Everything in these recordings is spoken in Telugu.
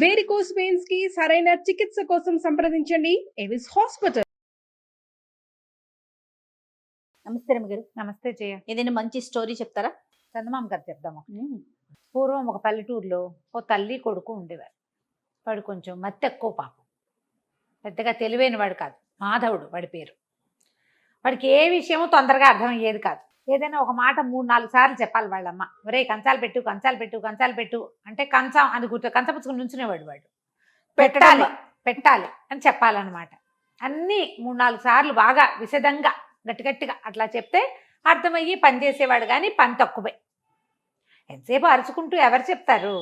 వేరికోస్ వెయిన్స్ కి సరైన చికిత్స కోసం సంప్రదించండి ఎవిస్ హాస్పిటల్. నమస్తే రమగారు. నమస్తే జయ. ఏదైనా మంచి స్టోరీ చెప్తారా? చందమామ కథ చెప్దాము. పూర్వం ఒక పల్లెటూరులో ఓ తల్లి కొడుకు ఉండేవారు. వాడు కొంచెం మత్తు ఎక్కువ, పాపం పెద్దగా తెలివైన వాడు కాదు. మాధవుడు వాడి పేరు. వాడికి ఏ విషయమో తొందరగా అర్థమయ్యేది కాదు. ఏదైనా ఒక మాట 3-4 సార్లు చెప్పాలి వాళ్ళమ్మ. ఒరే కంచాలు పెట్టు, కంచాలు పెట్టు, కంచాలు పెట్టు అంటే కంచం అది కంచపుచ్చుకుని నుంచునేవాడు. వాడు పెట్టాలి పెట్టాలి అని చెప్పాలన్నమాట. అన్నీ 3-4 సార్లు బాగా విశదంగా గట్టిగట్టిగా అట్లా చెప్తే అర్థమయ్యి పనిచేసేవాడు. కానీ పని తక్కువే. ఎంతసేపు అరుచుకుంటూ ఎవరు చెప్తారు?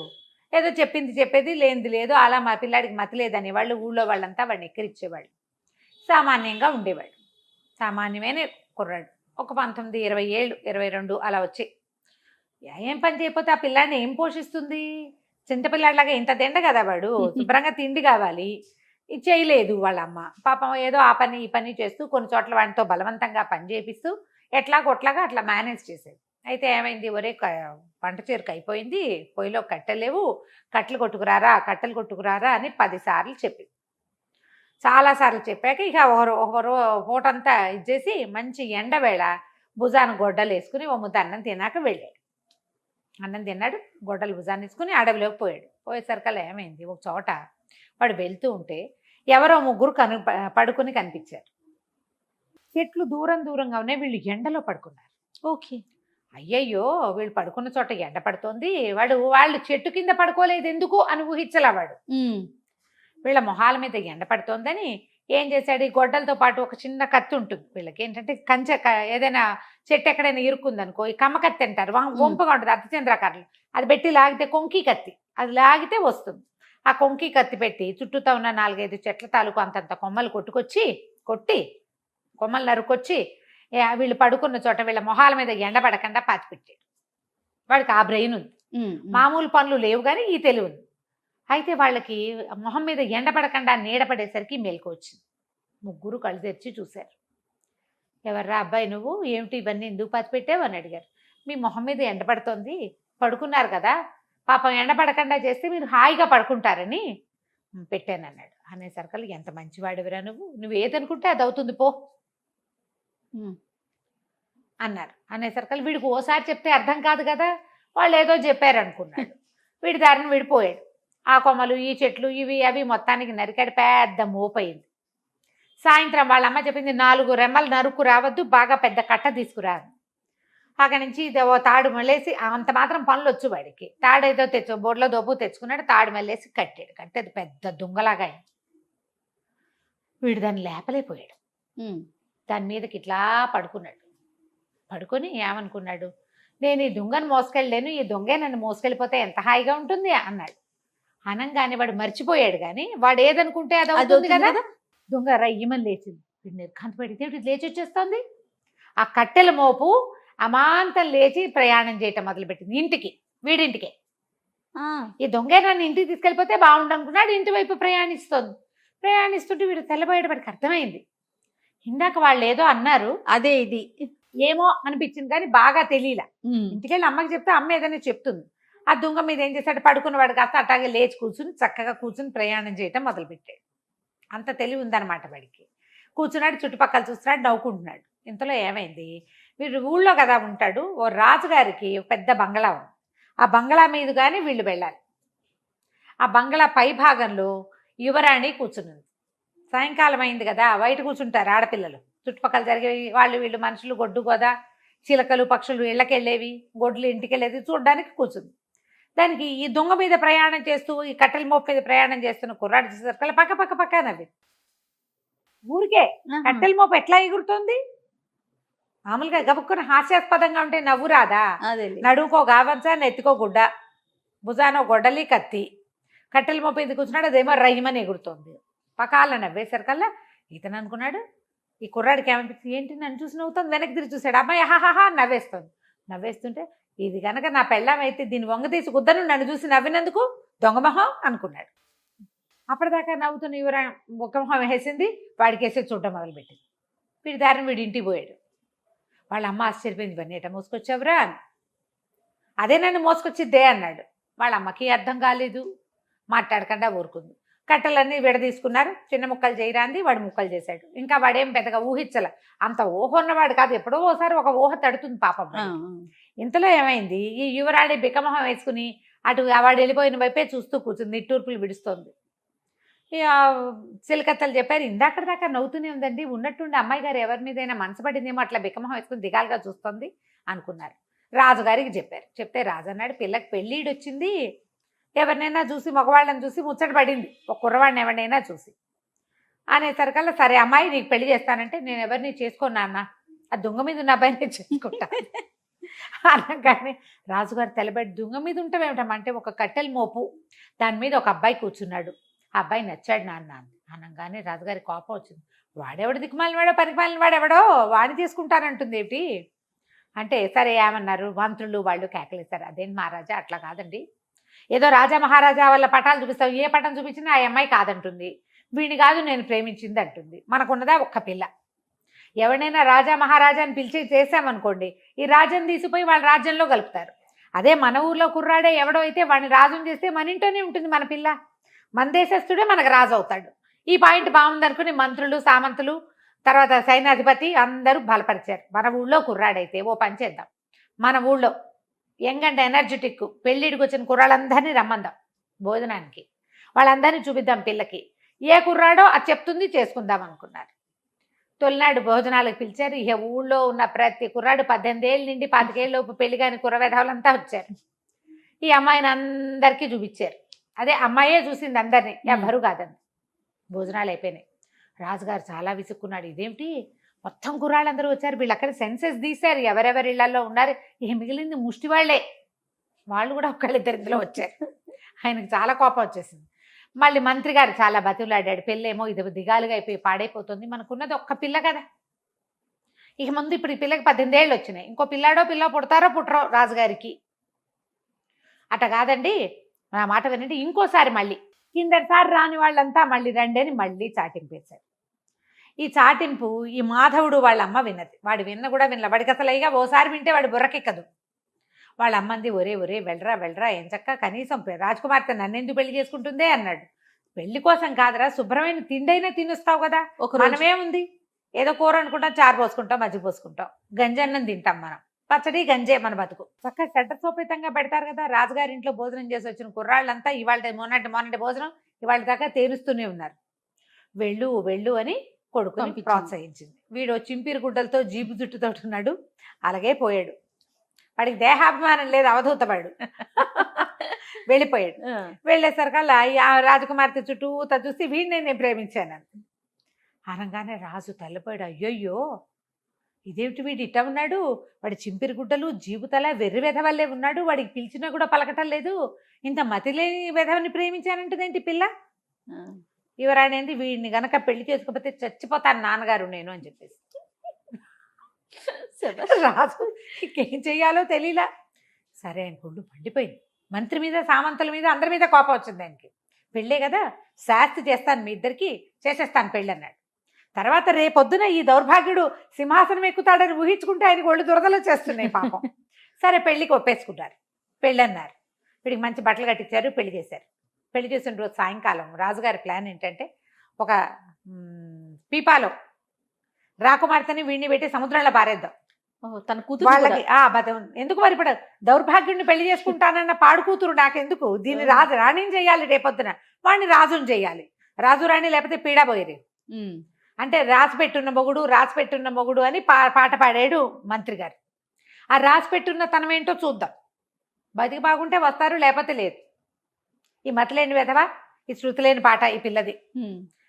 ఏదో చెప్పింది చెప్పేది, లేనిది లేదు. అలా మా పిల్లాడికి మతి లేదని వాళ్ళు ఊళ్ళో వాళ్ళంతా వాడిని ఎక్కిరిచ్చేవాళ్ళు. సామాన్యంగా ఉండేవాడు. సామాన్యమైన కుర్రాడు. ఒక 19-20 ఏళ్ళు, 22 అలా వచ్చాయి. ఏం పని చేయకపోతే ఆ పిల్లాడిని ఏం పోషిస్తుంది? చింతపిల్లాడిలాగా ఇంత తిండ కదా వాడు. శుభ్రంగా తిండి కావాలి. ఇది చేయలేదు వాళ్ళమ్మ. పాపం ఏదో ఆ పని ఈ పని చేస్తూ కొన్ని చోట్ల వాడితో బలవంతంగా పని చేపిస్తూ ఎట్లాగొట్లాగా అట్లా మేనేజ్ చేసేది. అయితే ఏమైంది? ఒరే వంట చేరుకు అయిపోయింది, పొయ్యిలో కట్టెలేవు, కట్టెలు కొట్టుకురారా అని 10 సార్లు చెప్పింది. చాలాసార్లు చెప్పాక ఇక ఒకరు పూటంతా ఇచ్చేసి మంచి ఎండవేళ భుజాన గొడ్డలు వేసుకుని ఓ ముద్ద అన్నం తిన్నాక వెళ్ళాడు. అన్నం తిన్నాడు, గొడ్డలు భుజాన్ని వేసుకుని అడవిలోకి పోయాడు. పోయేసరికల్లా ఏమైంది? ఒక చోట వాడు వెళ్తూ ఉంటే ఎవరో ముగ్గురు పడుకుని కనిపించారు. చెట్లు దూరంగా ఉన్నాయి. వీళ్ళు ఎండలో పడుకున్నారు. ఓకే. అయ్యయ్యో, వీళ్ళు పడుకున్న చోట ఎండ పడుతోంది. వాళ్ళు చెట్టు కింద పడుకోలేదు ఎందుకు అని ఊహించలా వాడు. వీళ్ళ మొహాల మీద ఎండ పడుతోందని ఏం చేశాడు? ఈ గొడ్డలతో పాటు ఒక చిన్న కత్తి ఉంటుంది వీళ్ళకి. ఏంటంటే ఏదైనా చెట్టు ఎక్కడైనా ఇరుక్కుందనుకో, ఈ కమ్మ కత్తి అంటారు, వంపుగా ఉంటుంది, అర్ధచంద్రాకారంలో. అది పెట్టి లాగితే కొంకి కత్తి, అది లాగితే వస్తుంది. ఆ కొంకి కత్తి పెట్టి చుట్టూతో ఉన్న 4-5 చెట్ల తాలూకు అంతంత కొమ్మలు కొట్టి కొమ్మలు నరుకొచ్చి వీళ్ళు పడుకున్న చోట వీళ్ళ మొహాల మీద ఎండ పడకుండా పాతిపెట్టాడు. వాడికి ఆ బ్రెయిన్ ఉంది. మామూలు పనులు లేవు కానీ ఈ తెలివి ఉంది. అయితే వాళ్ళకి మొహం మీద ఎండ పడకుండా నీడ పడేసరికి మెలకు వచ్చింది. ముగ్గురు కళ్ళు తెరిచి చూశారు. ఎవర్రా అబ్బాయి నువ్వు? ఏమిటి ఇవన్నీ ఎందుకు పాతి పెట్టావు అని అడిగారు. మీ మొహం మీద ఎండ పడుతోంది, పడుకున్నారు కదా, పాపం ఎండ పడకుండా చేస్తే మీరు హాయిగా పడుకుంటారని పెట్టానన్నాడు. అనేసరికల్లా ఎంత మంచివాడివిరా నువ్వు ఏదనుకుంటే అది అవుతుంది పో అన్నారు. అనేసరికల్లా వీడికి ఓసారి చెప్తే అర్థం కాదు కదా, వాళ్ళు ఏదో చెప్పారు అనుకున్నాడు. వీడి దారిని విడిపోయాడు. ఆ కొమ్మలు, ఈ చెట్లు, ఇవి అవి మొత్తానికి నరికాడు. పెద్ద మోపయింది. సాయంత్రం వాళ్ళమ్మ చెప్పింది 4 రెమ్మలు నరుకు రావద్దు, బాగా పెద్ద కట్ట తీసుకురాదు. అక్కడి నుంచి తాడు మళ్ళేసి అంత మాత్రం పనులు వచ్చు వాడికి. తాడు ఏదో బోర్లో దొబ్బు తెచ్చుకున్నాడు. తాడు మళ్ళేసి కట్టాడు. కట్టేది పెద్ద దుంగలాగా అయింది. వీడు దాన్ని లేపలేకపోయాడు. దాని మీదకి ఇట్లా పడుకున్నాడు. పడుకొని ఏమనుకున్నాడు? నేను ఈ దొంగను మోసుకెళ్ళలేను, ఈ దొంగే నన్ను మోసుకెళ్ళిపోతే ఎంత హాయిగా ఉంటుంది అన్నాడు. అనంగానే వాడు మర్చిపోయాడు. కానీ వాడు ఏదనుకుంటే అది అవుతుంది కదా. దొంగ రయ్యమని లేచింది. వీడు నిర్ఘాంతపడితే లేచి వచ్చేస్తుంది. ఆ కట్టెల మోపు అమాంతం లేచి ప్రయాణం చేయటం మొదలుపెట్టింది. వీడింటికే. ఈ దొంగే నన్ను ఇంటికి తీసుకెళ్ళిపోతే బాగుండనుకున్నాడు. ఇంటి వైపు ప్రయాణిస్తుంటే వీడు తెల్లబోయాడు. వాడికి అర్థమైంది, ఇందాక వాళ్ళు ఏదో అన్నారు, అదే ఇది ఏమో అనిపించింది కానీ బాగా తెలియలా. ఇంటికెళ్ళి అమ్మకి చెప్తే అమ్మ ఏదైనా చెప్తుంది. ఆ దొంగ మీద ఏం చేశాడు? పడుకున్నవాడు కాస్త అట్లాగే లేచి చక్కగా కూర్చుని ప్రయాణం చేయటం మొదలుపెట్టాడు. అంత తెలివి ఉందన్నమాట వాడికి. కూర్చున్నాడు, చుట్టుపక్కల చూస్తున్నాడు, నవ్వుకుంటున్నాడు. ఇంతలో ఏమైంది? వీడు ఊళ్ళో కదా ఉంటాడు. ఓ రాజుగారికి పెద్ద బంగళా ఉంది. ఆ బంగళా మీద కానీ వీళ్ళు వెళ్ళాలి. ఆ బంగళా పై భాగంలో యువరాణి కూర్చున్నది. సాయంకాలం అయింది కదా, బయట కూర్చుంటారు ఆడపిల్లలు. చుట్టుపక్కల జరిగే వీళ్ళు మనుషులు, గొడ్డు గోదా, చిలకలు, పక్షులు ఇళ్ళకెళ్ళేవి, గొడ్లు ఇంటికెళ్ళేది చూడడానికి కూర్చుంది. దానికి ఈ దొంగ మీద ప్రయాణం చేస్తూ, ఈ కట్టెల మోపు మీద ప్రయాణం చేస్తున్న కుర్రాడు చూసేసరికి పక్క నవ్వి. ఊరికే కట్టెల మోపు ఎట్లా ఎగురుతోంది? మామూలుగా గబుక్కుని హాస్యాస్పదంగా ఉంటే నవ్వు రాదా? నడువుకో గావంచా, నెత్తికో గుడ్డ, భుజానో గొడ్డలి, కత్తి. కట్టెల మోపు ఎందుకు కూర్చున్నాడు, అదేమో రయ్యమని ఎగురుతోంది. పకాల నవ్వేసరికల్లా ఇతను అనుకున్నాడు, ఈ కుర్రాడికి ఏమనిపించింది, ఏంటి నన్ను చూసి నవ్వుతుంది. వెనక్కి తిరిగి చూశాడు. అమ్మాయి హాహాహా నవ్వేస్తుంటే ఇది కనుక నా పెళ్ళాం అయితే దీన్ని వంగ తీసి కుద్దను నన్ను చూసి నవ్వినందుకు దొంగమొహం అనుకున్నాడు. అప్పటిదాకా నవ్వుతున్న యువరా ముఖమొహం వేసింది, వాడికేసే చూడటం మొదలుపెట్టింది. వీడి దారిని వీడి ఇంటికి పోయాడు. వాళ్ళ అమ్మ ఆశ్చర్యపోయింది, ఇవన్నీ ఎట మోసుకొచ్చావురా అని. అదే నన్ను మోసుకొచ్చిద్దే అన్నాడు. వాళ్ళ అమ్మకి అర్థం కాలేదు. మాట్లాడకుండా ఊరుకుంది. కట్టెలన్నీ విడదీసుకున్నారు. చిన్న ముక్కలు చేయరాంది, వాడు ముక్కలు చేశాడు. ఇంకా వాడేం పెద్దగా ఊహించలే, అంత ఊహ ఉన్నవాడు కాదు. ఎప్పుడో ఓసారి ఒక ఊహ తడుతుంది పాపం వాడికి. ఇంతలో ఏమైంది, ఈ యువరాణి బికమొహం వేసుకుని అటు వాడు వెళ్ళిపోయిన వైపే చూస్తూ కూర్చుంది, నిట్టూర్పులు విడుస్తోంది. ఇక చిలకత్తలు చెప్పారు, ఇందాక దాకా నవ్వుతూనే ఉందండి, ఉన్నట్టుండి అమ్మాయి గారు ఎవరి మీదైనా మనసు పడిందేమో అట్లా బికమొహం వేసుకుని దిగాలుగా చూస్తుంది అనుకున్నారు. రాజుగారికి చెప్పారు. చెప్తే రాజు అన్నాడు, పిల్లకి పెళ్ళిడు వచ్చింది, ఎవరినైనా చూసి మగవాళ్ళని చూసి ముచ్చట పడింది, ఒక కుర్రవాడిని ఎవరినైనా చూసి అనేసరికల్లా, సరే అమ్మాయి నీకు పెళ్లి చేస్తానంటే, నేను ఎవరిని చేసుకోను నాన్న, ఆ దొంగ మీద ఉన్న అబ్బాయిని చేసుకుంటా అనగానే రాజుగారు తెలబడి, దొంగ మీద ఉంటామేమిటమంటే ఒక కట్టెల మోపు, దాని మీద ఒక అబ్బాయి కూర్చున్నాడు, ఆ అబ్బాయి నచ్చాడు నాన్న అనగానే రాజుగారి కోపం వచ్చింది. వాడెవడు దిక్కుమాలిన వాడో పనికిమాలిన వాడెవడో వాడిని తీసుకుంటానంటుంది ఏమిటి అంటే, సరే ఏమన్నారు, మంత్రులు వాళ్ళు కేకలేశారు. అదేంటి మహారాజా, అట్లా కాదండి, ఏదో రాజా మహారాజా వాళ్ళ పటాలు చూపిస్తావు, ఏ పటం చూపించినా ఆ అమ్మాయి కాదంటుంది, వీడిని కాదు నేను ప్రేమించింది అంటుంది. మనకున్నదా ఒక్క పిల్ల, ఎవరినైనా రాజా మహారాజా అని పిలిచి చేసామనుకోండి, ఈ రాజ్యం తీసిపోయి వాళ్ళ రాజ్యంలో కలుపుతారు. అదే మన ఊర్లో కుర్రాడే ఎవడో అయితే వాడిని రాజుని చేస్తే మన ఇంట్లోనే ఉంటుంది మన పిల్ల, మన దేశస్తుడే మనకు రాజు అవుతాడు. ఈ పాయింట్ బాగుందనుకుని మంత్రులు, సామంతులు, తర్వాత సైన్యాధిపతి అందరూ బలపరిచారు. మన ఊళ్ళో కుర్రాడైతే ఓ పని చేద్దాం, మన ఊళ్ళో యంగ్ అండ్ ఎనర్జెటిక్ పెళ్ళిడికి వచ్చిన కుర్రాళ్ళందరినీ రమ్మందాం భోజనానికి, వాళ్ళందరినీ చూపిద్దాం పిల్లకి, ఏ కుర్రాడో అది చెప్తుంది, చేసుకుందాం అనుకున్నారు. తొలినాడు భోజనాలకు పిలిచారు. ఇక ఊళ్ళో ఉన్న ప్రతి కుర్రాడు 18 ఏళ్ళ నుండి 25 ఏళ్ళలోపు పెళ్లి కాని కుర్రవేధవులంతా వచ్చారు. ఈ అమ్మాయిని అందరికీ చూపించారు. అదే అమ్మాయే చూసింది అందరినీ, ఎవ్వరూ కాదండి. భోజనాలు అయిపోయినాయి. రాజుగారు చాలా విసుక్కున్నాడు, ఇదేమిటి మొత్తం కుర్రాళ్ళందరూ వచ్చారు, వీళ్ళు అక్కడ సెన్సెస్ తీశారు ఎవరెవరి ఇళ్లలో ఉన్నారు, ఇక మిగిలింది ముష్టి వాళ్ళే, వాళ్ళు కూడా ఒకళ్ళిద్దరిలో వచ్చారు. ఆయనకు చాలా కోపం వచ్చేసింది. మళ్ళీ మంత్రి గారు చాలా బతిలాడాడు, పెళ్ళేమో ఇది దిగాలుగా అయిపోయి పాడైపోతుంది, మనకున్నది ఒక్క పిల్ల కదా, ఇక ముందు ఇప్పుడు ఈ పిల్లకి 18 ఏళ్ళు వచ్చినాయి, ఇంకో పిల్లాడో పిల్ల పుడతారో పుట్టరో రాజుగారికి, అట కాదండి నా మాట వినండి, ఇంకోసారి మళ్ళీ కిందటిసారి రాని వాళ్ళంతా మళ్ళీ రండి అని మళ్ళీ చాటింపు వేశారు. ఈ చాటింపు ఈ మాధవుడు వాళ్ళ అమ్మ విన్నది. వాడు విన్న కూడా వినలే, వాడికి అసలు అయ్యా ఓసారి వింటే వాడు బుర్రకెక్కదు. వాళ్ళ అమ్మంది, ఒరే ఒరే వెళ్ళరా వెళ్ళరా, ఏం చక్క కనీసం రాజకుమార్తె నన్నెందుకు పెళ్లి చేసుకుంటుందే అన్నాడు. పెళ్లి కోసం కాదురా, శుభ్రమైన తిండైనా తినిస్తావు కదా, మనమేముంది, ఏదో కూర అనుకుంటాం, చారు పోసుకుంటాం, మజ్జిగ పోసుకుంటాం, గంజన్నం తింటాం, మనం పచ్చడి గంజే మన బతుకు, చక్కగా చట్టసోపేతంగా పెడతారు కదా. రాజుగారి ఇంట్లో భోజనం చేసి వచ్చిన కుర్రాళ్ళంతా ఇవాళ మొన్నటి భోజనం ఇవాళ దాకా తేరుస్తూనే ఉన్నారు. వెళ్ళు వెళ్ళు అని కొడుకుని ప్రోత్సహించింది. వీడు చింపిరి గుడ్డలతో జీబు జుట్టుతో ఉన్నాడు, అలాగే పోయాడు. వాడికి దేహాభిమానం లేదు, అవధూతవాడు. వెళ్ళిపోయాడు. వెళ్ళేసరికల్లా ఆ రాజకుమార్తె చుట్టూ చూసి వీడిని నేను ప్రేమించాను అనగానే రాజు తెల్లపోయాడు. అయ్యోయ్యో ఇదేమిటి వీడు ఇట్ట ఉన్నాడు, వాడి చింపిరి గుడ్డలు జీబుతల వెర్రి వెధవల్లే ఉన్నాడు, వాడికి పిలిచినా కూడా పలకటం లేదు, ఇంత మతిలేని వెధవని ప్రేమించానంటదేంటి పిల్ల. యువరాణి ఏంది, వీడిని గనక పెళ్లి చేసుకోకపోతే చచ్చిపోతాను నాన్నగారు నేను అని చెప్పేసి. రాజు ఇంకేం చెయ్యాలో తెలియలా. సరే ఆయన ఒళ్ళు మండిపోయింది. మంత్రి మీద, సామంతుల మీద, అందరి మీద కోపం వచ్చింది ఆయనకి. పెళ్ళే కదా, శాస్తి చేస్తాను మీ ఇద్దరికి, చేసేస్తాను పెళ్ళి అన్నాడు. తర్వాత రేపొద్దున ఈ దౌర్భాగ్యుడు సింహాసనం ఎక్కుతాడని ఊహించుకుంటే ఆయనకు ఒళ్ళు దురదలు చేస్తున్నాయి పాపం. సరే పెళ్ళికి ఒప్పేసుకున్నారు, పెళ్ళి అన్నారు. వీడికి మంచి బట్టలు కట్టించారు, పెళ్లి చేశారు. పెళ్లి చేసిన రోజు సాయంకాలం రాజుగారి ప్లాన్ ఏంటంటే, ఒక పీపాలో రాకుమార్తెని వీడిని పెట్టి సముద్రంలో పారేద్దాం, తన కూతురు వాళ్ళకి ఎందుకు మరి ఇప్పుడు దౌర్భాగ్యుడిని పెళ్లి చేసుకుంటానన్న పాడు కూతురు నాకెందుకు, దీన్ని రాణిని చేయాలి, రేపొద్దున వాడిని రాజుని చేయాలి, రాజు రాణి లేకపోతే పీడా పోయేది అంటే రాసిపెట్టున్న మొగుడు అని పాట పాడాడు మంత్రి గారు. ఆ రాసిపెట్టున్న తనమేంటో చూద్దాం, బతికి బాగుంటే వస్తారు, లేకపోతే లేదు, ఈ మతలేని వెధవా, ఈ శృతి లేని పాట ఈ పిల్లది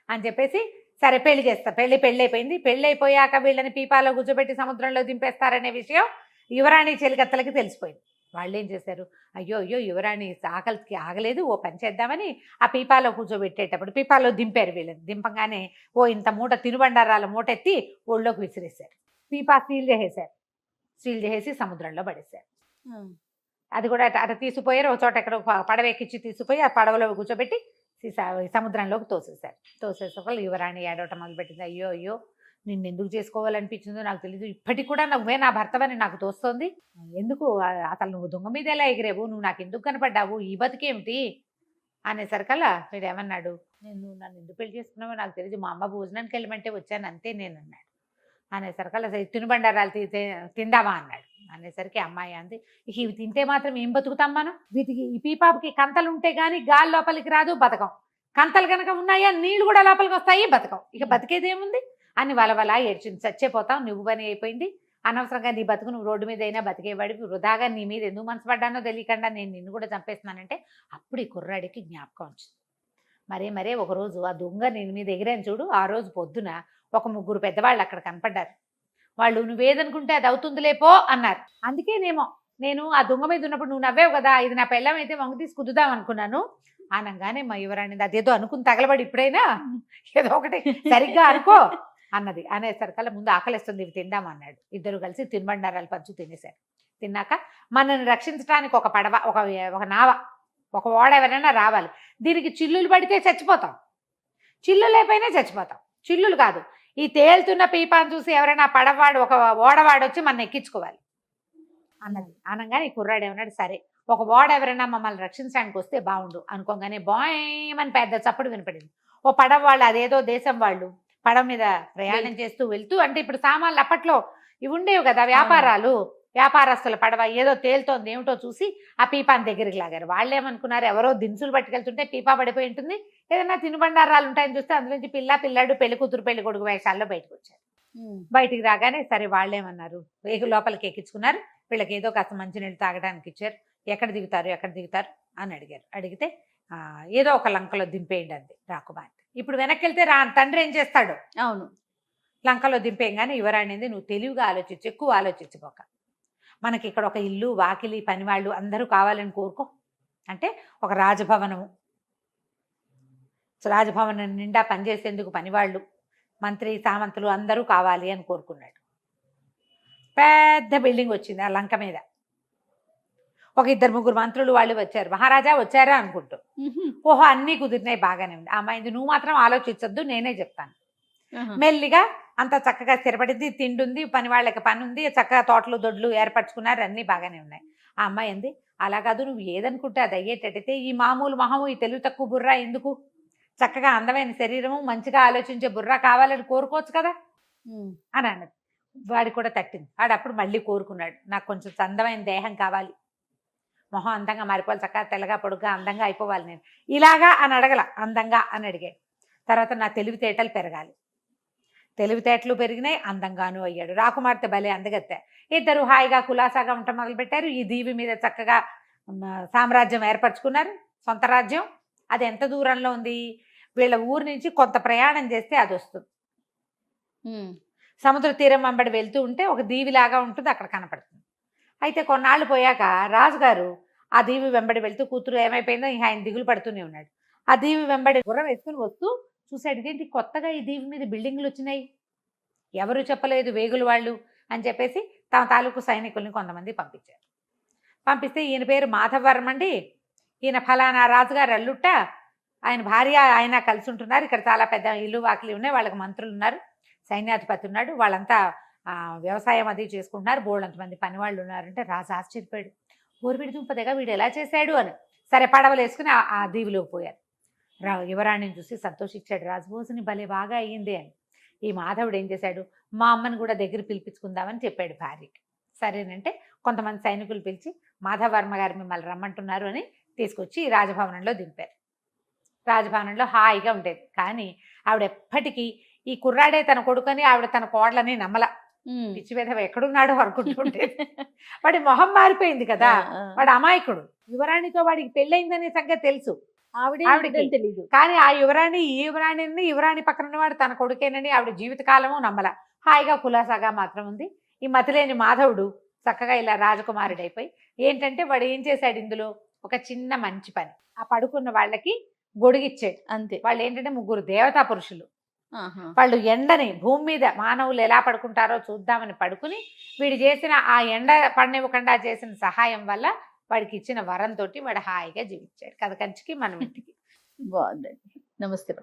అని చెప్పేసి సరే పెళ్లి చేస్తా. పెళ్లి అయిపోయింది. పెళ్లి అయిపోయాక వీళ్ళని పీపాలో కూర్చోబెట్టి సముద్రంలో దింపేస్తారనే విషయం యువరాణి చెలికత్తలకి తెలిసిపోయింది. వాళ్ళు ఏం చేశారు, అయ్యో యువరాణి ఆకలికి ఆగలేదు, ఓ పని చేద్దామని ఆ పీపాలో కూర్చోబెట్టేటప్పుడు పీపాలో దింపారు. వీళ్ళని దింపగానే ఓ ఇంత మూట తినుబండారాల మూట ఎత్తి ఒళ్ళోకి విసిరేశారు. పీపా సీల్ చేసేసి సముద్రంలో పడేశారు. అది కూడా అటు తీసుకుపోయారు, ఒక చోట ఎక్కడ పడవ ఎక్కించి తీసుకుపోయి ఆ పడవలో కూర్చోబెట్టి సముద్రంలోకి తోసేసారు. యువరాణి ఏడవటం మొదలుపెట్టింది. అయ్యో నిన్ను ఎందుకు చేసుకోవాలనిపించిందో నాకు తెలీదు, ఇప్పటికి కూడా నువ్వే నా భర్తవని నాకు తోస్తోంది, ఎందుకు అసలు నువ్వు దొంగ మీద ఎలా ఎగిరేవు, నువ్వు నాకు ఎందుకు కనపడ్డావు, ఈ బతికేమిటి అనేసరికల్లా వీడు ఏమన్నాడు, నేను నన్ను ఎందుకు పెళ్లి చేసుకున్నావో నాకు తెలియదు, మా అమ్మ భోజనానికి వెళ్ళమంటే వచ్చాను అంతే నేను అన్నాడు. అనేసరికల్లా తినుబండారాలు తిందామా అన్నాడు. అనేసరికి అమ్మాయి అంది, ఇవి తింటే మాత్రం ఏం బతుకుతాం మనం, వీటికి ఈ పీపాపుకి కంతలు ఉంటే గానీ గాలి లోపలికి రాదు, బతకం. కంతలు కనుక ఉన్నాయా నీళ్లు కూడా లోపలికి వస్తాయి, బతకం. ఇక బతికేదేముంది అని వలవలా ఏడ్చింది. చచ్చిపోతావు, నువ్వు పని అయిపోయింది, అనవసరంగా నీ బతుకు నువ్వు రోడ్డు మీద అయినా బతికేవాడివి, వృధాగా నీ మీద ఎందుకు మనసు పడ్డానో తెలియకుండా నేను నిన్ను కూడా చంపేస్తున్నానంటే అప్పుడు ఈ కుర్రాడికి జ్ఞాపకం వచ్చింది. మరే ఒకరోజు ఆ దొంగ నేను మీద ఎగిరాను చూడు, ఆ రోజు పొద్దున ఒక 3 పెద్దవాళ్ళు అక్కడ కనపడ్డారు. వాళ్ళు నువ్వేదనుకుంటే అది అవుతుందిలే పో అన్నారు. అందుకేనేమో నేను ఆ దొంగ మీద ఉన్నప్పుడు నువ్వు నవ్వేవు కదా, ఇది నా పెళ్ళం అయితే వంగు తీసి కుద్దుదాం అనుకున్నాను అనగానే మా యువరాణి అదేదో అనుకుని తగలబడి ఇప్పుడైనా ఏదో ఒకటి సరిగ్గా అనుకో అన్నది. అనేసరికల్లా ముందు ఆకలిస్తుంది, ఇవి తిందామన్నాడు. ఇద్దరు కలిసి తినుబండారాలు పంచు తినేశారు. తిన్నాక మనల్ని రక్షించడానికి ఒక పడవ, ఒక నావ, ఒక ఓడ ఎవరైనా రావాలి. దీనికి చిల్లులు పడితే చచ్చిపోతాం, చిల్లు లేకపోయినా చచ్చిపోతాం. చిల్లులు కాదు, ఈ తేలుతున్న పీపాను చూసి ఎవరైనా పడవాడు ఒక ఓడవాడు వచ్చి మన ఎక్కించుకోవాలి అన్నది. అనగానే ఈ కుర్రాడు ఏమన్నాడు, సరే ఒక ఓడ ఎవరైనా మమ్మల్ని రక్షించడానికి వస్తే బాగుండు అనుకోగానే బాయమని పెద్ద చప్పుడు వినపడింది. ఓ పడవ వాళ్ళు, అదేదో దేశం వాళ్ళు పడవ మీద ప్రయాణం చేస్తూ వెళ్తూ, అంటే ఇప్పుడు సామాన్లు అప్పట్లో ఇవి ఉండేవి కదా వ్యాపారాలు, వ్యాపారస్తుల పడవ ఏదో తేలుతోంది ఏమిటో చూసి ఆ పీపాని దగ్గరికి లాగారు. వాళ్ళు ఏమనుకున్నారు, ఎవరో దినుసులు పట్టుకెళ్తుంటే పీపా పడిపోయి ఉంటుంది, ఏదైనా తినుబండారాలు ఉంటాయని చూస్తే అందులోంచి పిల్లాడు పెళ్లి కూతురు పెళ్లి కొడుకు వేషాల్లో బయటకు వచ్చారు. బయటికి రాగానే సరే వాళ్ళేమన్నారు, లోపలికి ఎక్కించుకున్నారు. వీళ్ళకి ఏదో కాస్త మంచినీళ్ళు తాగడానికి ఇచ్చారు. ఎక్కడ దిగుతారు అని అడిగారు. అడిగితే ఏదో ఒక లంకలో దింపేయండి అంది రాకుమార్తె. ఇప్పుడు వెనక్కి వెళ్తే తండ్రి ఏం చేస్తాడు, అవును, లంకలో దింపేయంగానే యువరాణింది, నువ్వు తెలివిగా ఆలోచించు, ఎక్కువ ఆలోచించుకోక, మనకి ఇక్కడ ఒక ఇల్లు వాకిలి పనివాళ్ళు అందరూ కావాలని కోరుకో. అంటే ఒక రాజభవనం నిండా పనిచేసేందుకు పనివాళ్ళు, మంత్రి సామంతులు అందరూ కావాలి అని కోరుకున్నాడు. పెద్ద బిల్డింగ్ వచ్చింది ఆ లంక మీద. ఒక 2-3 మంత్రులు వాళ్ళు వచ్చారు. మహారాజా వచ్చారా అనుకుంటూ. ఓహో అన్నీ కుదిరినాయి, బాగానే ఉంది. అమ్మాయింది, నువ్వు మాత్రం ఆలోచించొద్దు, నేనే చెప్తాను. మెల్లిగా అంత చక్కగా స్థిరపడింది, తిండుంది, పని వాళ్ళకి పని ఉంది, చక్కగా తోటలు దొడ్లు ఏర్పరచుకున్నారు, అన్నీ బాగానే ఉన్నాయి. ఆ అమ్మాయి అంది, అలా కాదు, నువ్వు ఏదనుకుంటే అది అయ్యేటట్టయితే ఈ మామూలు ఈ తెలివి తక్కువ బుర్రా ఎందుకు, చక్కగా అందమైన శరీరము మంచిగా ఆలోచించే బుర్రా కావాలని కోరుకోవచ్చు కదా అని అన్నది. వాడికి కూడా తట్టింది. వాడు అప్పుడు మళ్ళీ కోరుకున్నాడు, నాకు కొంచెం అందమైన దేహం కావాలి, మొహం అందంగా మారిపోవాలి, చక్కగా తెల్లగా పొడుగ్గా అందంగా అయిపోవాలి, నేను ఇలాగా అని అడగల, అందంగా అని అడిగాడు. తర్వాత నా తెలివితేటలు పెరగాలి, తెలివితేటలు పెరిగినాయి, అందంగాను అయ్యాడు. రాకుమార్తె భలే అందగత్తె. ఇద్దరు హాయిగా కులాసాగా ఉండటం మొదలుపెట్టారు. ఈ దీవి మీద చక్కగా సామ్రాజ్యం ఏర్పరచుకున్నారు, సొంత రాజ్యం. అది ఎంత దూరంలో ఉంది, వీళ్ళ ఊరు నుంచి కొంత ప్రయాణం చేస్తే అది వస్తుంది. సముద్ర తీరం వెంబడి వెళ్తూ ఉంటే ఒక దీవిలాగా ఉంటుంది, అక్కడ కనపడుతుంది. అయితే కొన్నాళ్ళు పోయాక రాజుగారు ఆ దీవి వెంబడి వెళ్తూ, కూతురు ఏమైపోయిందో ఆయన దిగులు పడుతూనే ఉన్నాడు. ఆ దీవి వెంబడి గుర్రం వేసుకుని వస్తూ చూశాడు, ఇదేంటి కొత్తగా ఈ దీవి మీద బిల్డింగ్లు వచ్చినాయి, ఎవరు చెప్పలేదు వేగులు వాళ్ళు అని చెప్పేసి తమ తాలూకు సైనికుల్ని కొంతమంది పంపించారు. పంపిస్తే ఈయన పేరు మాధవవర్మ అండి, ఈయన ఫలానా రాజుగారు అల్లుట్ట, ఆయన భార్య ఆయన కలిసి ఉంటున్నారు, ఇక్కడ చాలా పెద్ద ఇల్లు వాకిలి ఉన్నాయి, వాళ్ళకి మంత్రులు ఉన్నారు, సైన్యాధిపతి ఉన్నాడు, వాళ్ళంతా వ్యవసాయం అది చేసుకుంటున్నారు, బోళ్ళంతమంది పని వాళ్ళు ఉన్నారంటే రాజు ఆశ్చర్యపోయాడు. ఊరివిడి దుంపదగా వీడు ఎలా చేశాడు అని. సరే పడవలు వేసుకుని ఆ దీవిలోకి పోయారు. యువరాణిని చూసి సంతోషించాడు రాజు, భోజని భలే బాగా అయ్యింది అని. ఈ మాధవుడు ఏం చేశాడు, మా అమ్మని కూడా దగ్గర పిలిపించుకుందామని చెప్పాడు భార్యకి. సరేనంటే కొంతమంది సైనికులు పిలిచి మాధవవర్మ గారు మిమ్మల్ని రమ్మంటున్నారు అని తీసుకొచ్చి రాజభవనంలో దింపారు. రాజభవనంలో హాయిగా ఉండేది. కానీ ఆవిడ ఎప్పటికీ ఈ కుర్రాడే తన కొడుకని ఆవిడ తన కోడలని నమ్మల. పిచ్చి విధవ ఎక్కడున్నాడో అనుకుంటుంటే వాడి మొహం మారిపోయింది కదా, వాడు అమాయకుడు. యువరాణితో వాడికి పెళ్ళయిందనే సంగతి తెలుసు, ఆవిడకి తెలియదు. కానీ ఆ యువరాణి పక్కన ఉన్నవాడు తన కొడుకేనని ఆవిడ జీవితకాలము నమ్మల. హాయిగా కులాసాగా మాత్రం ఉంది. ఈ మతిలేని మాధవుడు చక్కగా ఇలా రాజకుమారుడైపోయి ఏంటంటే వాడు ఏం చేశాడు, ఇందులో ఒక చిన్న మంచి పని, ఆ పడుకున్న వాళ్ళకి గొడుగిచ్చాడు అంతే. వాళ్ళు ఏంటంటే 3 దేవతా పురుషులు. వాళ్ళు ఎండని భూమి మీద మానవులు ఎలా పడుకుంటారో చూద్దామని పడుకుని వీడు చేసిన ఆ ఎండ పడనివ్వకుండా చేసిన సహాయం వల్ల వాడికి ఇచ్చిన వరంతో వాడు హాయిగా జీవించాడు. కథ కంచికి మనం ఇంటికి. బాగుందండి. నమస్తే.